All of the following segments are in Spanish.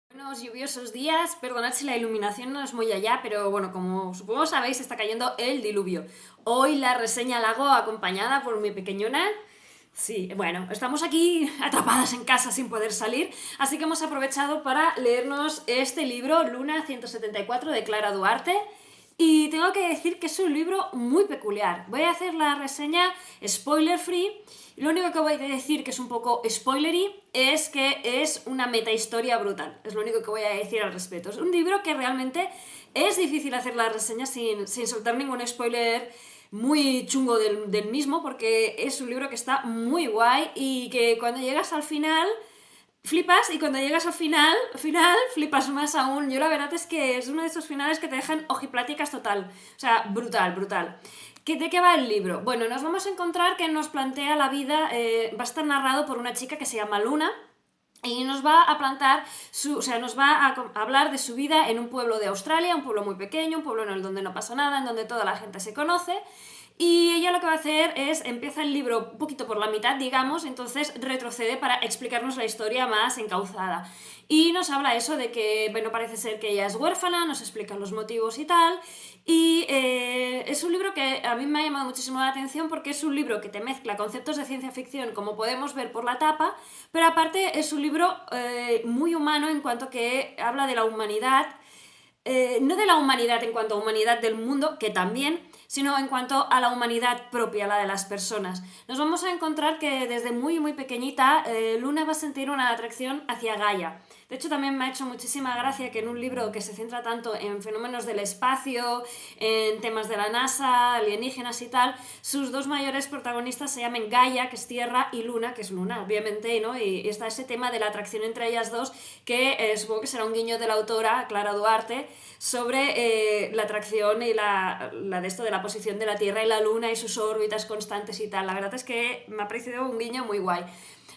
Buenos lluviosos días, perdonad si la iluminación no es muy allá, pero bueno, como supongo sabéis, está cayendo el diluvio. Hoy la reseña la hago acompañada por mi pequeñona. Sí, bueno, estamos aquí atrapadas en casa sin poder salir, así que hemos aprovechado para leernos este libro, Luna 174 de Clara Duarte. Y tengo que decir que es un libro muy peculiar. Voy a hacer la reseña spoiler free. Lo único que voy a decir que es un poco spoilery es que es una metahistoria brutal. Es lo único que voy a decir al respecto. Es un libro que realmente es difícil hacer la reseña sin soltar ningún spoiler muy chungo del mismo, porque es un libro que está muy guay y que cuando llegas al final flipas, y cuando llegas al final flipas más aún. Yo la verdad es que es uno de esos finales que te dejan ojipláticas total. O sea, brutal, brutal. ¿De qué va el libro? Bueno, nos vamos a encontrar que nos plantea la vida, va a estar narrado por una chica que se llama Luna, y nos va a plantar, o sea, nos va a hablar de su vida en un pueblo de Australia, un pueblo muy pequeño, un pueblo en el donde no pasa nada, en donde toda la gente se conoce. Y ella lo que va a hacer es, empieza el libro un poquito por la mitad, digamos, entonces retrocede para explicarnos la historia más encauzada. Y nos habla eso de que, bueno, parece ser que ella es huérfana, nos explica los motivos y tal. Y es un libro que a mí me ha llamado muchísimo la atención porque es un libro que te mezcla conceptos de ciencia ficción, como podemos ver por la tapa, pero aparte es un libro muy humano en cuanto que habla de la humanidad, no de la humanidad en cuanto a humanidad del mundo, que también, sino en cuanto a la humanidad propia, la de las personas. Nos vamos a encontrar que desde muy muy pequeñita Luna va a sentir una atracción hacia Gaia. De hecho, también me ha hecho muchísima gracia que en un libro que se centra tanto en fenómenos del espacio, en temas de la NASA, alienígenas y tal, sus dos mayores protagonistas se llamen Gaia, que es Tierra, y Luna, que es Luna, obviamente, ¿no? Y está ese tema de la atracción entre ellas dos, que supongo que será un guiño de la autora, Clara Duarte, sobre la atracción y de esto de la posición de la Tierra y la Luna y sus órbitas constantes y tal. La verdad es que me ha parecido un guiño muy guay.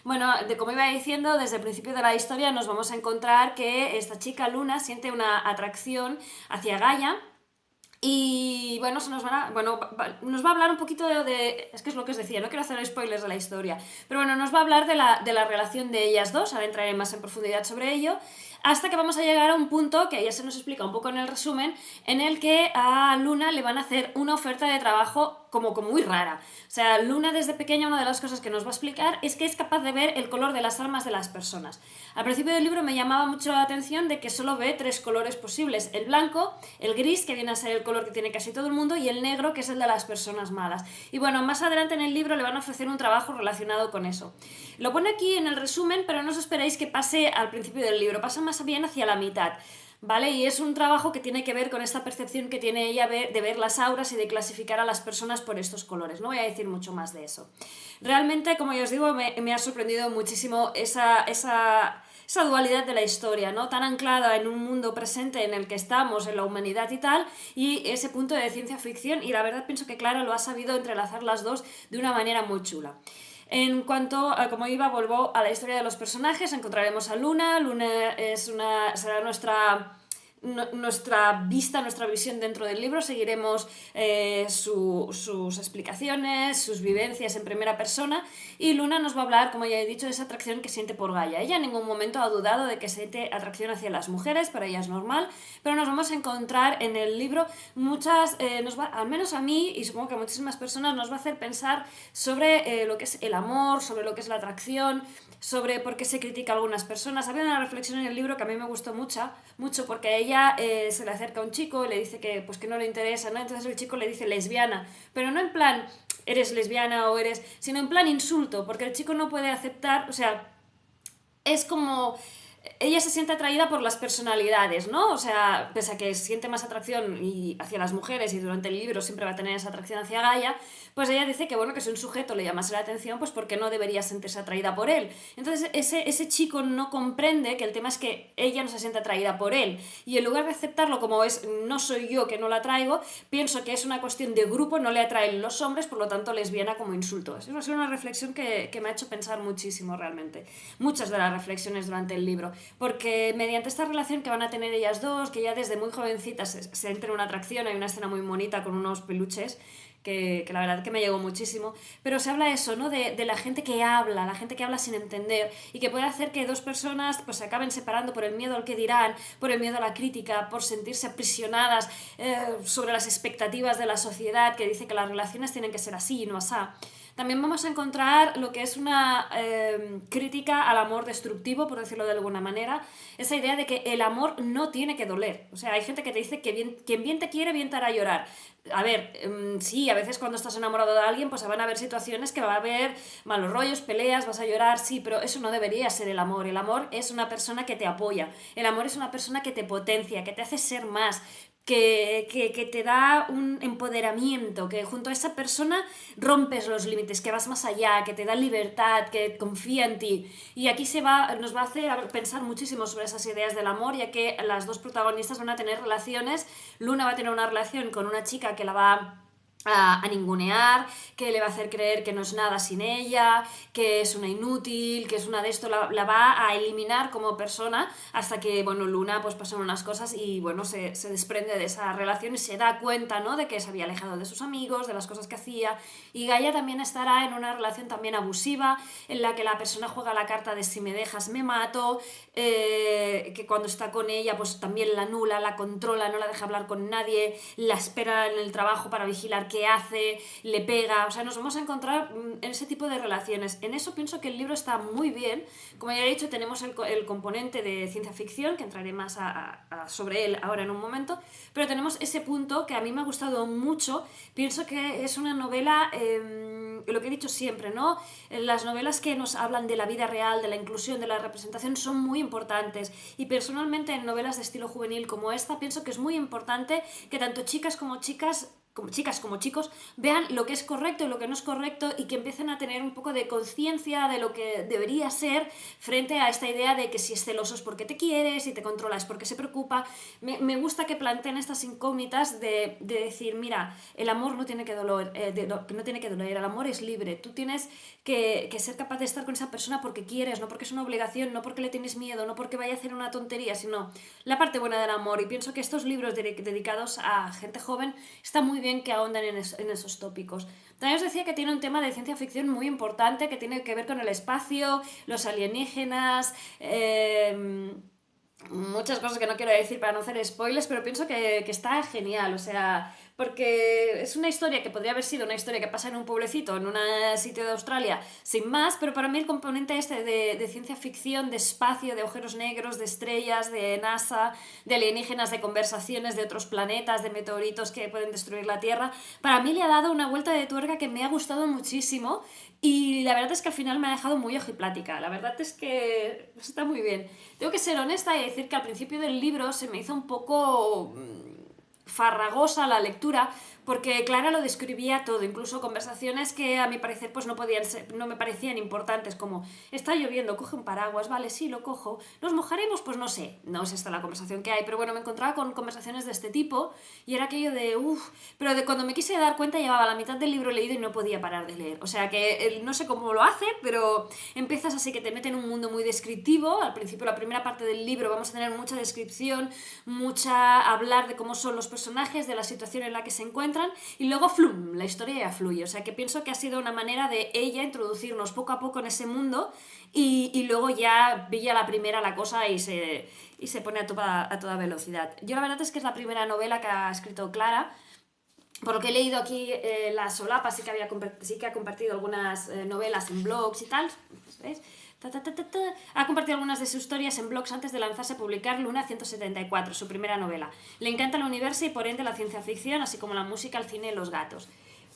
Bueno, como iba diciendo, desde el principio de la historia nos vamos a encontrar que esta chica Luna siente una atracción hacia Gaia. Y bueno, nos va a hablar un poquito es que es lo que os decía, no quiero hacer spoilers de la historia, pero bueno, nos va a hablar de la relación de ellas dos, ahora entraré más en profundidad sobre ello, hasta que vamos a llegar a un punto, que ya se nos explica un poco en el resumen, en el que a Luna le van a hacer una oferta de trabajo como muy rara. O sea, Luna desde pequeña, una de las cosas que nos va a explicar es que es capaz de ver el color de las almas de las personas. Al principio del libro me llamaba mucho la atención de que solo ve tres colores posibles: el blanco, el gris, que viene a ser el color que tiene casi todo el mundo, y el negro, que es el de las personas malas. Y bueno, más adelante en el libro le van a ofrecer un trabajo relacionado con eso. Lo pone aquí en el resumen, pero no os esperéis que pase al principio del libro, pasa más bien hacia la mitad. ¿Vale? Y es un trabajo que tiene que ver con esta percepción que tiene ella de ver las auras y de clasificar a las personas por estos colores. No voy a decir mucho más de eso. Realmente, como ya os digo, me ha sorprendido muchísimo esa dualidad de la historia, ¿no? Tan anclada en un mundo presente en el que estamos, en la humanidad y tal, y ese punto de ciencia ficción, y la verdad pienso que Clara lo ha sabido entrelazar las dos de una manera muy chula. En cuanto a cómo iba, vuelvo a la historia de los personajes. Encontraremos a Luna. Luna será nuestra vista, nuestra visión dentro del libro. Seguiremos sus explicaciones, sus vivencias en primera persona, y Luna nos va a hablar, como ya he dicho, de esa atracción que siente por Gaia. Ella en ningún momento ha dudado de que siente atracción hacia las mujeres, para ella es normal, pero nos vamos a encontrar en el libro al menos a mí, y supongo que a muchísimas personas, nos va a hacer pensar sobre lo que es el amor, sobre lo que es la atracción, sobre por qué se critica a algunas personas. Había una reflexión en el libro que a mí me gustó mucho, porque a ella se le acerca un chico y le dice que no le interesa, ¿no? Entonces el chico le dice lesbiana, pero no en plan eres lesbiana o eres, sino en plan insulto, porque el chico no puede aceptar, o sea, es como ella se siente atraída por las personalidades, ¿no? O sea, pese a que siente más atracción hacia las mujeres, y durante el libro siempre va a tener esa atracción hacia Gaia, pues ella dice que bueno, que si un sujeto le llamase la atención, pues ¿por qué no debería sentirse atraída por él? Entonces ese chico no comprende que el tema es que ella no se siente atraída por él, y en lugar de aceptarlo como es, no soy yo que no la atraigo, pienso que es una cuestión de grupo, no le atraen los hombres, por lo tanto lesbiana como insulto. Es una reflexión que me ha hecho pensar muchísimo realmente. Muchas de las reflexiones durante el libro, porque mediante esta relación que van a tener ellas dos, que ya desde muy jovencitas se entra en una atracción. Hay una escena muy bonita con unos peluches que la verdad que me llegó muchísimo, pero se habla eso, ¿no? De la gente que habla, la gente que habla sin entender y que puede hacer que dos personas pues se acaben separando por el miedo al que dirán, por el miedo a la crítica, por sentirse aprisionadas sobre las expectativas de la sociedad que dice que las relaciones tienen que ser así y no asá. También vamos a encontrar lo que es una crítica al amor destructivo, por decirlo de alguna manera, esa idea de que el amor no tiene que doler. O sea, hay gente que te dice que quien bien te quiere, bien te hará llorar. A ver, sí, a veces cuando estás enamorado de alguien, pues van a haber situaciones que va a haber malos rollos, peleas, vas a llorar, sí, pero eso no debería ser el amor. El amor es una persona que te apoya. El amor es una persona que te potencia, que te hace ser más, que te da un empoderamiento, que junto a esa persona rompes los límites, que vas más allá, que te da libertad, que confía en ti. Y aquí nos va a hacer pensar muchísimo sobre esas ideas del amor, ya que las dos protagonistas van a tener relaciones. Luna va a tener una relación con una chica que la va a ningunear, que le va a hacer creer que no es nada sin ella, que es una inútil, que es una de esto, la va a eliminar como persona hasta que, bueno, Luna pues pasan unas cosas y, bueno, se desprende de esa relación y se da cuenta, ¿no?, de que se había alejado de sus amigos, de las cosas que hacía. Y Gaia también estará en una relación también abusiva, en la que la persona juega la carta de si me dejas me mato, que cuando está con ella pues también la anula, la controla, no la deja hablar con nadie, la espera en el trabajo para vigilar qué hace, le pega. O sea, nos vamos a encontrar en ese tipo de relaciones. En eso pienso que el libro está muy bien. Como ya he dicho, tenemos el componente de ciencia ficción, que entraré más sobre él ahora en un momento, pero tenemos ese punto que a mí me ha gustado mucho. Pienso que es una novela, lo que he dicho siempre, ¿no? Las novelas que nos hablan de la vida real, de la inclusión, de la representación, son muy importantes. Y personalmente en novelas de estilo juvenil como esta, pienso que es muy importante que tanto chicas como chicos vean lo que es correcto y lo que no es correcto, y que empiecen a tener un poco de conciencia de lo que debería ser frente a esta idea de que si es celoso es porque te quiere, si te controla es porque se preocupa. Me gusta que planteen estas incógnitas de decir, mira, el amor no tiene que doler, no tiene que doler, el amor es libre, tú tienes que ser capaz de estar con esa persona porque quieres, no porque es una obligación, no porque le tienes miedo, no porque vaya a hacer una tontería, sino la parte buena del amor. Y pienso que estos libros dedicados a gente joven está muy bien que ahonden en esos tópicos. También os decía que tiene un tema de ciencia ficción muy importante que tiene que ver con el espacio, los alienígenas, muchas cosas que no quiero decir para no hacer spoilers, pero pienso que está genial, o sea, porque es una historia que podría haber sido una historia que pasa en un pueblecito, en un sitio de Australia, sin más, pero para mí el componente este de ciencia ficción, de espacio, de agujeros negros, de estrellas, de NASA, de alienígenas, de conversaciones de otros planetas, de meteoritos que pueden destruir la Tierra, para mí le ha dado una vuelta de tuerca que me ha gustado muchísimo. Y la verdad es que al final me ha dejado muy ojiplática. La verdad es que está muy bien. Tengo que ser honesta y decir que al principio del libro se me hizo un poco farragosa la lectura, porque Clara lo describía todo, incluso conversaciones que a mi parecer pues no me parecían importantes, como está lloviendo, coge un paraguas, vale, sí, lo cojo, nos mojaremos, pues no sé, no es esta la conversación que hay, pero bueno, me encontraba con conversaciones de este tipo y era aquello de pero de cuando me quise dar cuenta llevaba la mitad del libro leído y no podía parar de leer, o sea que no sé cómo lo hace, pero empiezas así que te mete en un mundo muy descriptivo. Al principio, la primera parte del libro, vamos a tener mucha descripción, hablar de cómo son los personajes, de la situación en la que se encuentran, y luego ¡flum!, la historia ya fluye. O sea que pienso que ha sido una manera de ella introducirnos poco a poco en ese mundo, y luego ya pilla la primera la cosa y se pone a toda velocidad. Yo la verdad es que es la primera novela que ha escrito Clara. Por lo que he leído aquí, la solapa sí que ha compartido algunas novelas en blogs y tal, ¿ves? Ha compartido algunas de sus historias en blogs antes de lanzarse a publicar Luna 174, su primera novela. Le encanta el universo y por ende la ciencia ficción, así como la música, el cine y los gatos.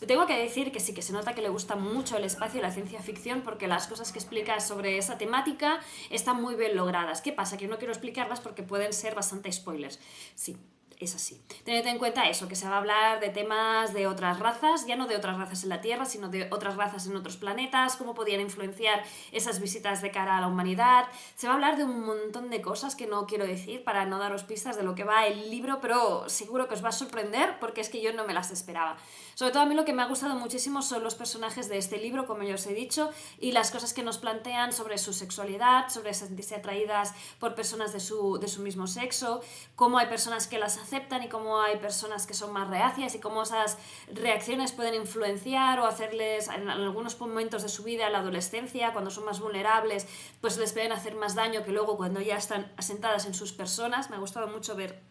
Tengo que decir que sí, que se nota que le gusta mucho el espacio y la ciencia ficción, porque las cosas que explica sobre esa temática están muy bien logradas. ¿Qué pasa? Que no quiero explicarlas porque pueden ser bastante spoilers. Sí, es así. Tened en cuenta eso, que se va a hablar de temas de otras razas, ya no de otras razas en la Tierra, sino de otras razas en otros planetas, cómo podían influenciar esas visitas de cara a la humanidad. Se va a hablar de un montón de cosas que no quiero decir para no daros pistas de lo que va el libro, pero seguro que os va a sorprender porque es que yo no me las esperaba. Sobre todo a mí lo que me ha gustado muchísimo son los personajes de este libro, como ya os he dicho, y las cosas que nos plantean sobre su sexualidad, sobre sentirse atraídas por personas de su mismo sexo, cómo hay personas que las aceptan y cómo hay personas que son más reacias y cómo esas reacciones pueden influenciar o hacerles en algunos momentos de su vida, en la adolescencia, cuando son más vulnerables, pues les pueden hacer más daño que luego cuando ya están asentadas en sus personas. Me ha gustado mucho ver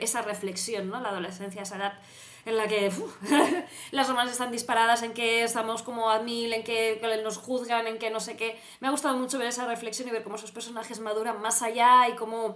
esa reflexión, ¿no? La adolescencia, esa edad en la que las hormonas están disparadas, en que estamos como a mil, en que nos juzgan, en que no sé qué. Me ha gustado mucho ver esa reflexión y ver cómo esos personajes maduran más allá y cómo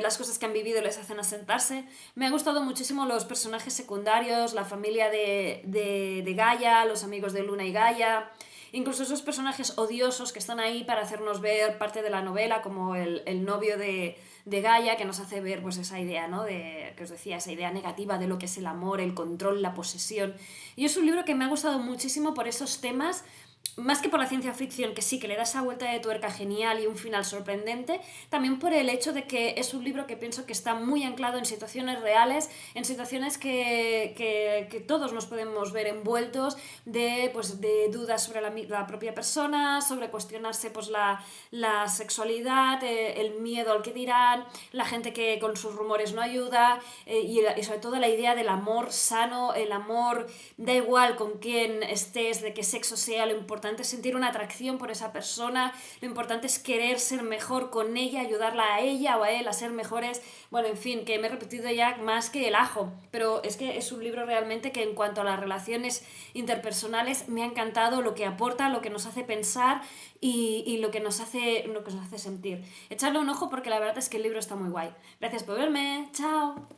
las cosas que han vivido les hacen asentarse. Me ha gustado muchísimo los personajes secundarios, la familia de Gaia, los amigos de Luna y Gaia. Incluso esos personajes odiosos que están ahí para hacernos ver parte de la novela, como el novio de Gaia, que nos hace ver pues esa idea, ¿no? Que os decía, esa idea negativa de lo que es el amor, el control, la posesión. Y es un libro que me ha gustado muchísimo por esos temas, más que por la ciencia ficción, que sí, que le da esa vuelta de tuerca genial y un final sorprendente, también por el hecho de que es un libro que pienso que está muy anclado en situaciones reales, en situaciones que todos nos podemos ver envueltos, pues, de dudas sobre la propia persona, sobre cuestionarse pues, la sexualidad, el miedo al que dirán, la gente que con sus rumores no ayuda, y sobre todo la idea del amor sano, el amor, da igual con quién estés, de qué sexo sea, lo importante es sentir una atracción por esa persona, lo importante es querer ser mejor con ella, ayudarla a ella o a él a ser mejores. Bueno, en fin, que me he repetido ya más que el ajo, pero es que es un libro realmente que en cuanto a las relaciones interpersonales me ha encantado lo que aporta, lo que nos hace pensar y lo que nos hace sentir. Echarle un ojo porque la verdad es que el libro está muy guay. Gracias por verme, chao.